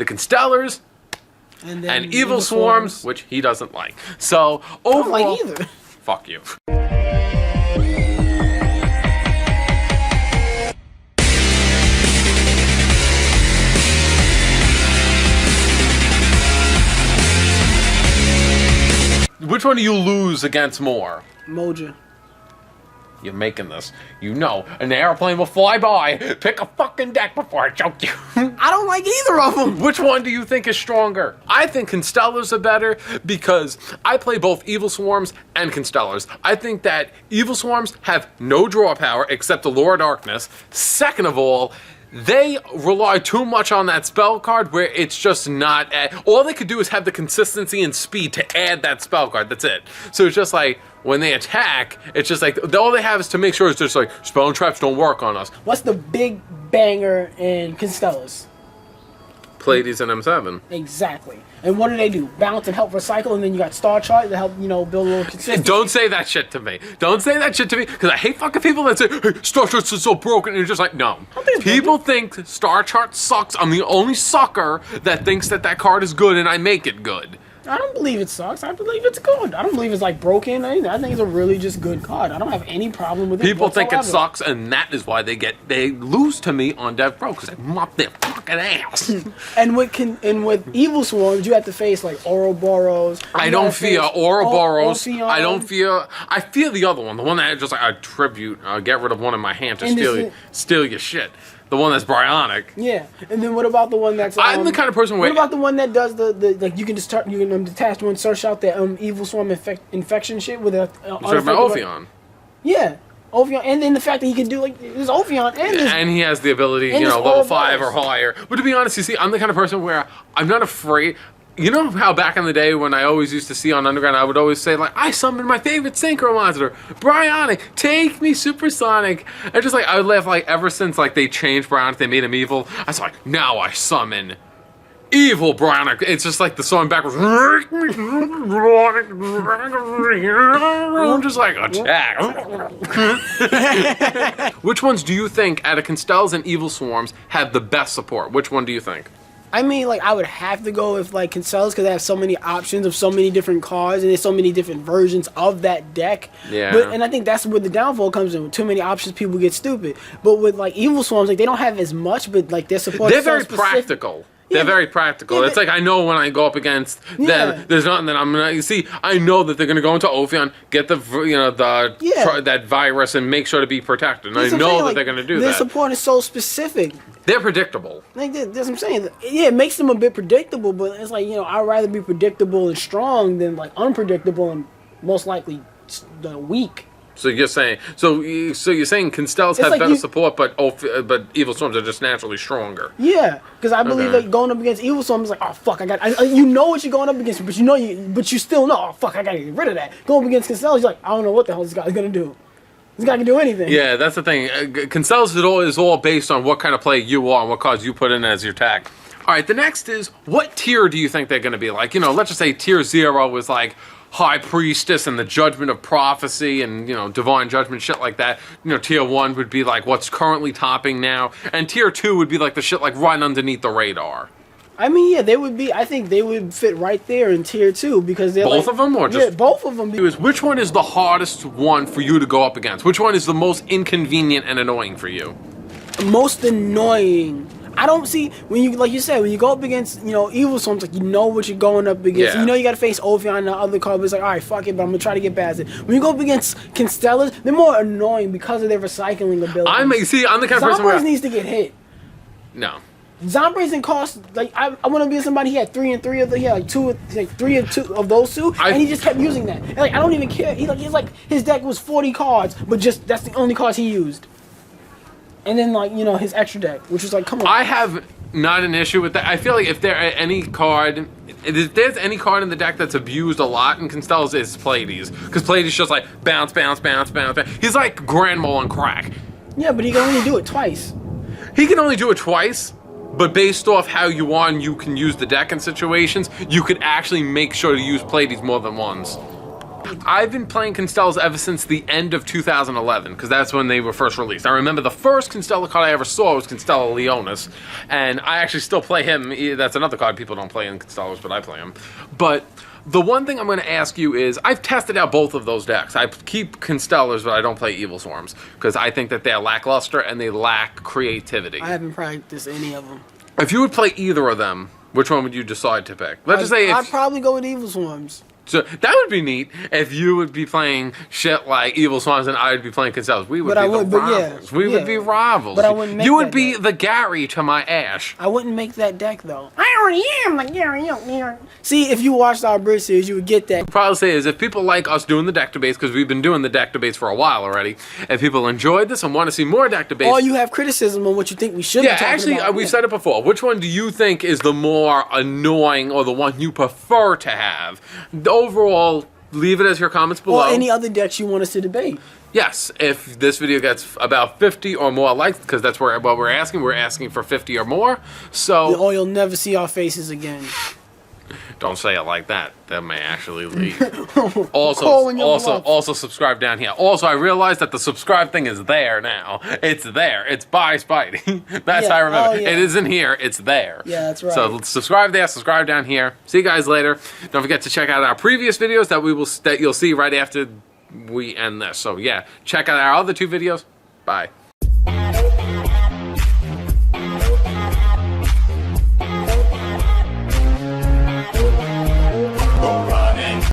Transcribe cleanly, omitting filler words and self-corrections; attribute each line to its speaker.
Speaker 1: the Constellars, and Evilswarms, which he doesn't like. So overall,
Speaker 2: I don't like either.
Speaker 1: Fuck you. Which one do you lose against more?
Speaker 2: Moja.
Speaker 1: You're making this. You know, an airplane will fly by. Pick a fucking deck before I choke you.
Speaker 2: I don't like either of them.
Speaker 1: Which one do you think is stronger? I think Constellars are better because I play both Evilswarms and Constellars. I think that Evilswarms have no draw power except the Lure of Darkness. Second of all, they rely too much on that spell card where it's just not... all they could do is have the consistency and speed to add that spell card. That's it. So it's just like, when they attack, it's just like, all they have is to make sure it's just like, spell and traps don't work on us.
Speaker 2: What's the big banger in Constellars?
Speaker 1: Pleiades and M7.
Speaker 2: Exactly. And what do? Bounce and help recycle, and then you got Star Chart to help, you know, build a little consistency.
Speaker 1: Don't say that shit to me. Don't say that shit to me, because I hate fucking people that say, hey, Star Chart's so broken, and you're just like, no. People think Star Chart sucks. I'm the only sucker that thinks that that card is good, and I make it good.
Speaker 2: I don't believe it sucks. I believe it's good. I don't believe it's like broken. I think it's a really just good card. I don't have any problem with it.
Speaker 1: People think it sucks, and that is why they lose to me on Dev Pro, because they mop their fucking ass.
Speaker 2: And with Evilswarms, you have to face like Ouroboros.
Speaker 1: I don't fear Ouroboros. I fear the other one, the one that just like a tribute. Get rid of one in my hand to steal your shit. The one that's bryonic.
Speaker 2: Yeah, and then what about the one that's?
Speaker 1: I'm the kind of person.
Speaker 2: What about the one that does the like you can detach one, search out the Evilswarm infection shit with a.
Speaker 1: Talking about Ophion.
Speaker 2: Yeah, Ophion, and then the fact that he can do like there's Ophion
Speaker 1: and he has the ability, you know, level 5 or higher. But to be honest, you see, I'm the kind of person where I'm not afraid. You know how back in the day when I always used to see on Underground, I would always say, like, I summoned my favorite Synchro monster, Bryonic, take me Supersonic. And just like, I would laugh, like, ever since, like, they changed Bryonic, they made him evil, I was like, now I summon evil Bryonic. It's just like the song backwards. I'm just like, attack. Which ones do you think, out of Constellars and Evilswarms, have the best support? Which one do you think?
Speaker 2: I mean, like, I would have to go with, like, Constellars because they have so many options of so many different cards and there's so many different versions of that deck.
Speaker 1: Yeah.
Speaker 2: And I think that's where the downfall comes in. With too many options, people get stupid. But with, like, Evilswarms, like, they don't have as much, but, like, their support is so
Speaker 1: very practical. They're very practical.
Speaker 2: Yeah,
Speaker 1: it's like I know when I go up against them, there's nothing that I'm gonna. You see, I know that they're gonna go into Ophion, get the that virus, and make sure to be protected. And I know that they're gonna do that.
Speaker 2: Their support is so specific.
Speaker 1: They're predictable.
Speaker 2: Like that's what I'm saying. Yeah, it makes them a bit predictable, but it's like, you know, I'd rather be predictable and strong than like unpredictable and most likely weak.
Speaker 1: So you're saying you're saying Constellars have better support, but Evilswarms are just naturally stronger.
Speaker 2: Yeah, because I believe that going up against Evilswarms is like, oh fuck, you know what you're going up against, but you still know, oh fuck, I gotta get rid of that. Going up against Constellars, you're like, I don't know what the hell this guy's gonna do. This guy can do anything.
Speaker 1: Yeah, that's the thing. Constellars is all based on what kind of play you are and what cards you put in as your attack. All right, the next is, what tier do you think they're gonna be like? You know, let's just say tier 0 was like High Priestess and the Judgment of Prophecy and, you know, Divine Judgment, shit like that. You know, tier 1 would be like what's currently topping now, and tier 2 would be like the shit like right underneath the radar.
Speaker 2: I mean, yeah, they would be. I think they would fit right there in tier 2 because they're
Speaker 1: both of them, or just
Speaker 2: both of them.
Speaker 1: Which one is the hardest one for you to go up against? Which one is the most inconvenient and annoying for you?
Speaker 2: Most annoying. I don't see when you, like you said, when you go up against, you know, Evilswarms, like, you know what you're going up against. Yeah. You know you got to face Ophion and the other card, but it's like, all right, fuck it, but I'm gonna try to get past it. When you go up against Constellars, they're more annoying because of their recycling ability. I'm the kind of person where needs to get hit.
Speaker 1: No.
Speaker 2: Zombies and cost, like, I want to be somebody. He had 3 and 3 of the, he had like 3 and 2 of those two, and he just kept using that. And like, I don't even care. He's like his deck was 40 cards, but just that's the only cards he used. And then, like, you know, his extra deck, which was like, come on.
Speaker 1: I have not an issue with that. I feel like if there's any card in the deck that's abused a lot in Constellars, it's Pleiades. Because Pleiades just like bounce, bounce, bounce, bounce, bounce. He's like Grand Mole on crack.
Speaker 2: Yeah, but he can only do it twice.
Speaker 1: He can only do it twice, but based off how you are and you can use the deck in situations, you could actually make sure to use Pleiades more than once. I've been playing Constellars ever since the end of 2011, because that's when they were first released. I remember the first Constellar card I ever saw was Constellar Leonis, and I actually still play him. That's another card people don't play in Constellars, but I play him. But the one thing I'm going to ask you is, I've tested out both of those decks. I keep Constellars, but I don't play Evilswarms, because I think that they're lackluster and they lack creativity.
Speaker 2: I haven't practiced any of them.
Speaker 1: If you would play either of them, which one would you decide to pick? Let's just say
Speaker 2: I'd probably go with Evilswarms.
Speaker 1: So that would be neat if you would be playing shit like Evilswarms and I would be playing Constellars. We would be rivals. We would be rivals.
Speaker 2: But I wouldn't make
Speaker 1: You would
Speaker 2: that
Speaker 1: be
Speaker 2: deck.
Speaker 1: the Gary to my Ash.
Speaker 2: I wouldn't make that deck though. I already am like Gary. See, if you watched our Bridge series, you would get that.
Speaker 1: Probably say is if people like us doing the deck debates, because we've been doing the deck debates for a while already, if people enjoyed this and want to see more deck debates,
Speaker 2: Or you have criticism on what you think we should be talking
Speaker 1: actually,
Speaker 2: about.
Speaker 1: we've said it before. Which one do you think is the more annoying or the one you prefer to have? Overall, leave it as your comments below.
Speaker 2: Or any other decks you want us to debate.
Speaker 1: Yes, if this video gets about 50 or more likes, because that's what we're asking. We're asking for 50 or more. So,
Speaker 2: Or you'll never see our faces again.
Speaker 1: don't say it like that. That may actually leave. Also subscribe down here. Also, I realized that the subscribe thing is there now. It's there. It's by Spidey. That's how I remember. It isn't here. It's there.
Speaker 2: Yeah, that's right.
Speaker 1: So subscribe there. Subscribe down here. See you guys later. Don't forget to check out our previous videos that you'll see right after we end this. So yeah, check out our other 2 videos. Bye.